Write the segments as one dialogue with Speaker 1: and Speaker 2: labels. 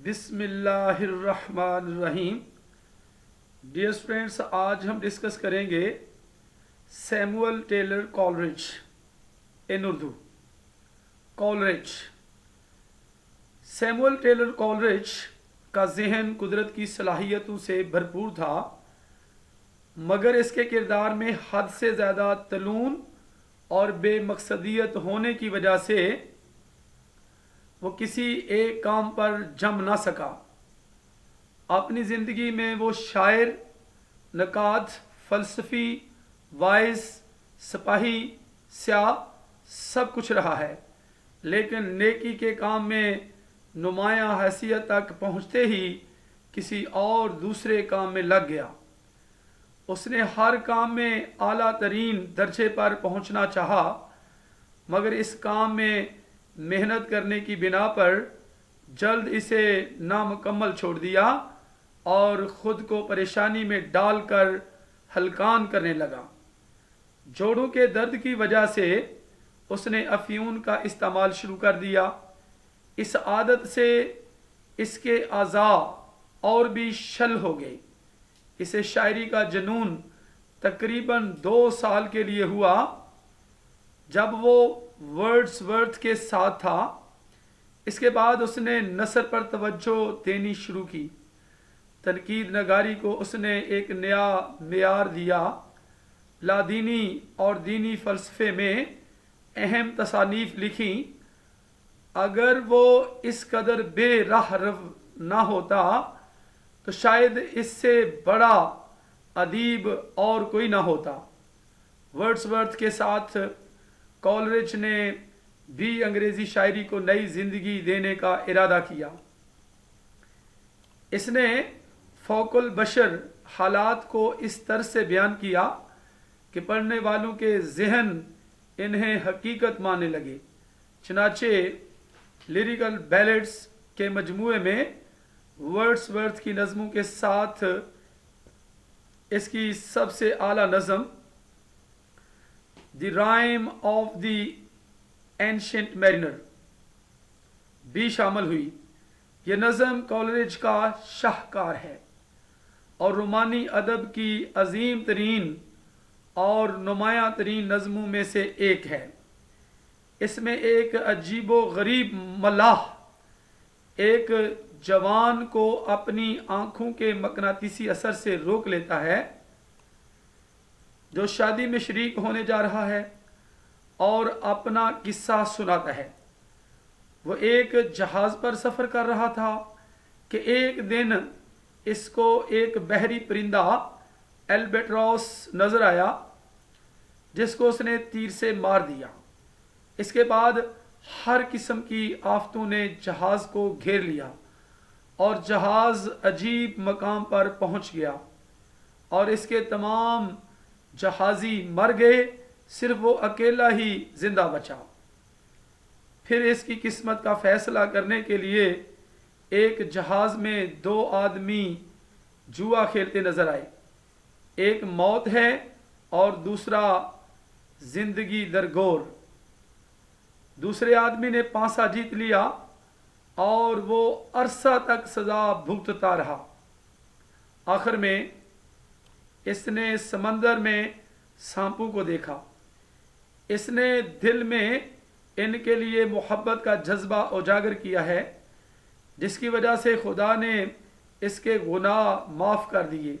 Speaker 1: بسم اللہ الرحمن الرحیم. ڈیئر اسٹوڈینٹس، آج ہم ڈسکس کریں گے Samuel Taylor Coleridge in Urdu. Coleridge. Samuel Taylor Coleridge کا ذہن قدرت کی صلاحیتوں سے بھرپور تھا، مگر اس کے کردار میں حد سے زیادہ تلون اور بے مقصدیت ہونے کی وجہ سے وہ کسی ایک کام پر جم نہ سکا. اپنی زندگی میں وہ شاعر، نقاد، فلسفی، وائز، سپاہی، سیاح، سب کچھ رہا ہے، لیکن نیکی کے کام میں نمایاں حیثیت تک پہنچتے ہی کسی اور دوسرے کام میں لگ گیا. اس نے ہر کام میں اعلیٰ ترین درجے پر پہنچنا چاہا، مگر اس کام میں محنت کرنے کی بنا پر جلد اسے نامکمل چھوڑ دیا اور خود کو پریشانی میں ڈال کر ہلکان کرنے لگا. جوڑوں کے درد کی وجہ سے اس نے افیون کا استعمال شروع کر دیا. اس عادت سے اس کے اعضاء اور بھی شل ہو گئے. اسے شاعری کا جنون تقریباً 2 سال کے لیے ہوا. جب وہ ورڈز ورتھ کے ساتھ تھا، اس کے بعد اس نے نثر پر توجہ دینی شروع کی. تنقید نگاری کو اس نے ایک نیا معیار دیا. لادینی اور دینی فلسفے میں اہم تصانیف لکھیں. اگر وہ اس قدر بے راہ رو نہ ہوتا تو شاید اس سے بڑا ادیب اور کوئی نہ ہوتا. ورڈز ورتھ کے ساتھ کولرج نے بھی انگریزی شاعری کو نئی زندگی دینے کا ارادہ کیا. اس نے فوق البشر حالات کو اس طرح سے بیان کیا کہ پڑھنے والوں کے ذہن انہیں حقیقت ماننے لگے. چنانچہ لیریکل بیلڈز کے مجموعے میں ورڈز ورتھ کی نظموں کے ساتھ اس کی سب سے اعلیٰ نظم the rime of the ancient mariner بھی شامل ہوئی. یہ نظم کولرج کا شاہکار ہے اور رومانی ادب کی عظیم ترین اور نمایاں ترین نظموں میں سے ایک ہے. اس میں ایک عجیب و غریب ملاح ایک جوان کو اپنی آنکھوں کے مقناطیسی اثر سے روک لیتا ہے، جو شادی میں شریک ہونے جا رہا ہے، اور اپنا قصہ سناتا ہے. وہ ایک جہاز پر سفر کر رہا تھا کہ ایک دن اس کو ایک بحری پرندہ البیٹراس نظر آیا، جس کو اس نے تیر سے مار دیا. اس کے بعد ہر قسم کی آفتوں نے جہاز کو گھیر لیا اور جہاز عجیب مقام پر پہنچ گیا اور اس کے تمام جہازی مر گئے، صرف وہ اکیلا ہی زندہ بچا. پھر اس کی قسمت کا فیصلہ کرنے کے لیے ایک جہاز میں 2 آدمی جوا کھیلتے نظر آئے. ایک موت ہے اور دوسرا زندگی درگور. دوسرے آدمی نے پانسا جیت لیا اور وہ عرصہ تک سزا بھگتتا رہا. آخر میں اس نے سمندر میں سانپوں کو دیکھا. اس نے دل میں ان کے لیے محبت کا جذبہ اجاگر کیا ہے، جس کی وجہ سے خدا نے اس کے گناہ معاف کر دیے.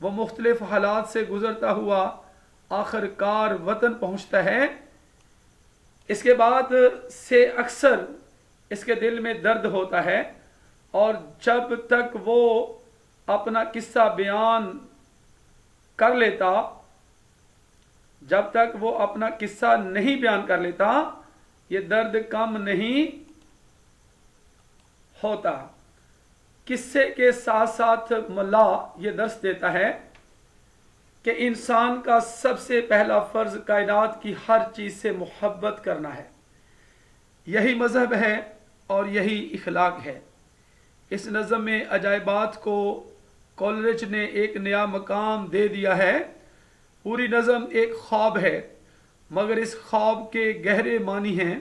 Speaker 1: وہ مختلف حالات سے گزرتا ہوا آخر کار وطن پہنچتا ہے. اس کے بعد سے اکثر اس کے دل میں درد ہوتا ہے، اور جب تک وہ اپنا قصہ بیان کر لیتا جب تک وہ اپنا قصہ نہیں بیان کر لیتا یہ درد کم نہیں ہوتا. قصے کے ساتھ ساتھ ملا یہ درس دیتا ہے کہ انسان کا سب سے پہلا فرض کائنات کی ہر چیز سے محبت کرنا ہے. یہی مذہب ہے اور یہی اخلاق ہے. اس نظم میں عجائبات کو کولرج نے ایک نیا مقام دے دیا ہے. پوری نظم ایک خواب ہے، مگر اس خواب کے گہرے معنی ہیں.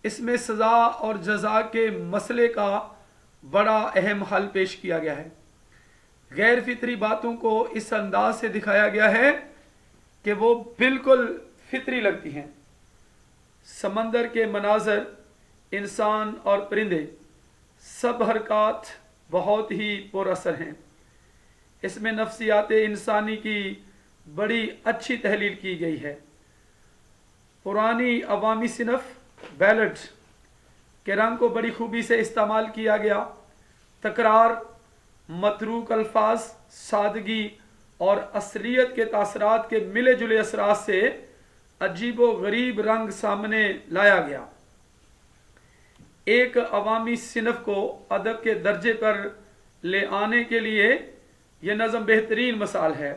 Speaker 1: اس میں سزا اور جزا کے مسئلے کا बड़ा अहम हल पेश किया गया है। गैर फितरी बातों को इस अंदाज से दिखाया गया है कि वो बिल्कुल फितरी लगती हैं। समंदर के मनाजर, इंसान और परिंदे, सब हरकत बहुत ही पुरअसर हैं। इसमें नफ्सियात इंसानी की बड़ी अच्छी तहलील की गई है। पुरानी अवामी सिनफ बैलड के रंग को बड़ी खूबी से इस्तेमाल किया गया। तकरार, मतरूक अल्फाज, सादगी और असलियत के तासरात के मिले जुले असरात से अजीब व गरीब रंग सामने लाया गया। एक अवामी सिनफ को अदब के दर्जे पर ले आने के लिए यह नज़म बेहतरीन मिसाल है।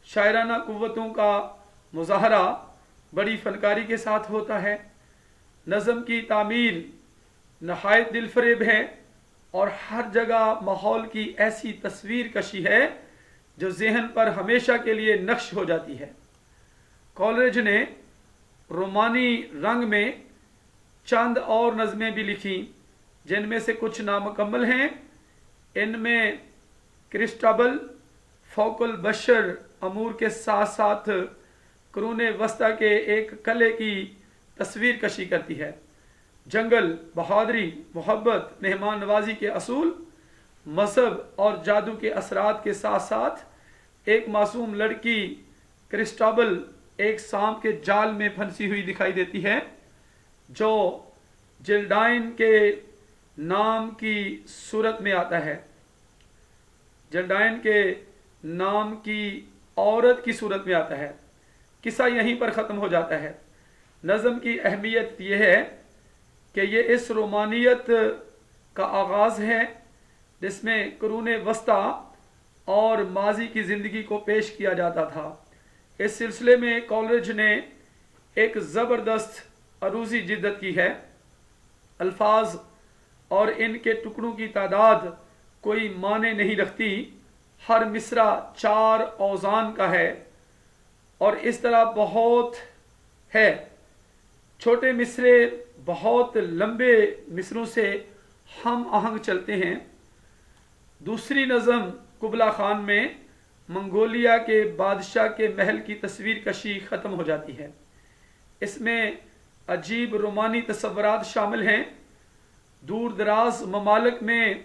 Speaker 1: शायराना कुव्वतों का मुजाहरा बड़ी फनकारी के साथ होता है। नज़म की तामीर नहायत दिलफरेब है और हर जगह माहौल की ऐसी तस्वीर कशी है जो जहन पर हमेशा के लिए नक्श हो जाती है। कॉलरिज ने रोमानी रंग में चंद और नज़में भी लिखी जिनमें से कुछ नामुकम्मल हैं। इनमें क्रिस्टोबल फौकुल बशर अमूर के साथ साथ कुरून वस्ता के एक कले की तस्वीर कशी करती है। जंगल, बहादुरी, मोहब्बत, मेहमान नवाजी के असूल, मजहब और जादू के असरात के साथ साथ एक मासूम लड़की क्रिस्टोबल एक सांप के जाल में फंसी हुई दिखाई देती है जो जिल्डाइन के नाम की सूरत में आता है। जिल्डाइन के नाम की औरत की सूरत में आता है। किस्सा यहीं पर ख़त्म हो जाता है। नज़म की अहमियत यह है कि ये इस रोमानियत का आगाज़ है जिसमें कुरून वस्ता और माजी की ज़िंदगी को पेश किया जाता था। इस सिलसिले में कॉलरिज ने एक ज़बरदस्त अरूज़ी जिद्दत की है। अल्फाज और इनके टुकड़ों की तादाद कोई माने नहीं रखती। हर मिसरा 4 औज़ान का है और इस तरह बहुत है। छोटे मिसरे बहुत लंबे मिसरों से हम आहंग चलते हैं। दूसरी नज़म कुबला खान में मंगोलिया के बादशाह के महल की तस्वीर कशी ख़त्म हो जाती है। इसमें अजीब रोमानी तस्वुरात शामिल हैं। दूर दराज ममालिक में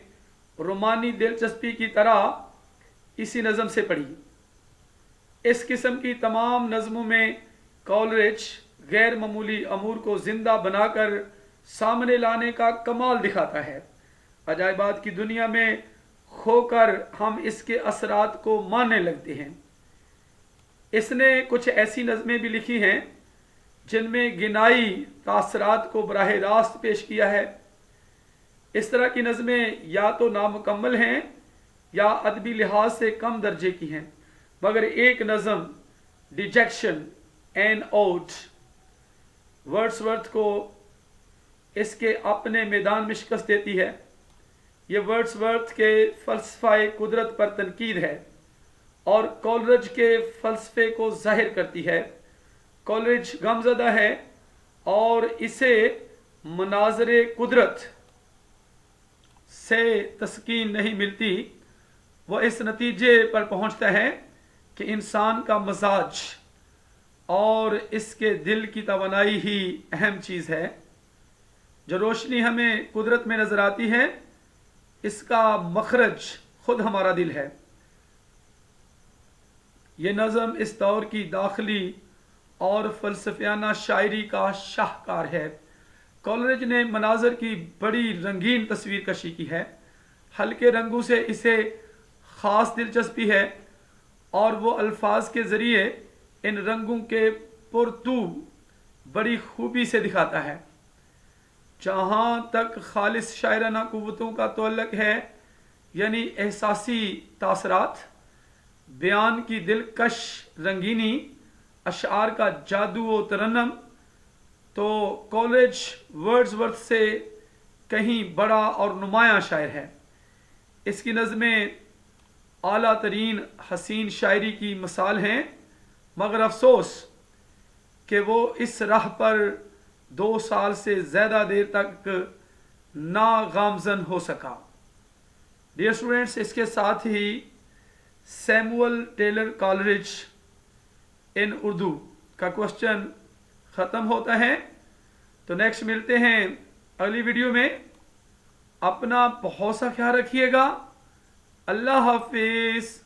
Speaker 1: रोमानी दिलचस्पी की तरह इसी नज़म से पढ़ी। इस किस्म की तमाम नज़मों में कॉलरिज गैर मामूली अमूर को जिंदा बनाकर सामने लाने का कमाल दिखाता है। अजायबात की दुनिया में खोकर हम इसके असरात को मानने लगते हैं। इसने कुछ ऐसी नज़में भी लिखी हैं जिनमें गिनाई तासरात को बराह रास्त पेश किया है। इस तरह की नज़में या तो नामुकम्मल हैं या अदबी लिहाज से कम दर्जे की हैं, मगर एक नज़म डिजेक्शन एन ओड वर्ड्सवर्थ को इसके अपने मैदान में शिकस्त देती है। ये वर्ड्सवर्थ के फ़लसफ़े कुदरत पर तनकीद है और कॉलरिज के फ़लसफ़े को ज़ाहिर करती है। कॉलरिज गमज़दा है और इसे मनाज़रे कुदरत से तस्कीन नहीं मिलती। वह इस नतीजे पर पहुँचता है कि इंसान का मजाज और इसके दिल की तवानाई ही अहम चीज़ है। जो रोशनी हमें कुदरत में नज़र आती है इसका मखरज खुद हमारा दिल है। ये नज़म इस दौर की दाखिली और फ़लसफ़ियाना शायरी का शाहकार है। कॉलरिज ने मनाज़र की बड़ी रंगीन तस्वीर कशी की है। हल्के रंगों से इसे ख़ास दिलचस्पी है और वो अल्फाज के ज़रिए इन रंगों के पुरतू बड़ी खूबी से दिखाता है। जहाँ तक खालिस शायराना कुव्वतों का तअल्लुक़ है, यानी एहसासी तासरात, बयान की दिलकश रंगीनी, अशार का जादू व तरन्नम, तो कॉलरिज वर्ड्सवर्थ से कहीं बड़ा और नुमायाँ शायर है। इसकी नज़में आला तरीन हसीन शायरी की मिसाल हैं, मगर अफसोस कि वो इस राह पर 2 साल से ज़्यादा देर तक ना गामज़न हो सका। ڈیئر اسٹوڈینٹس، اس کے ساتھ ہی سیمول ٹیلر کالرج ان اردو کا کوشچن ختم ہوتا ہے. تو نیکسٹ ملتے ہیں اگلی ویڈیو میں. اپنا بہت سا خیال رکھیے گا. اللہ حافظ.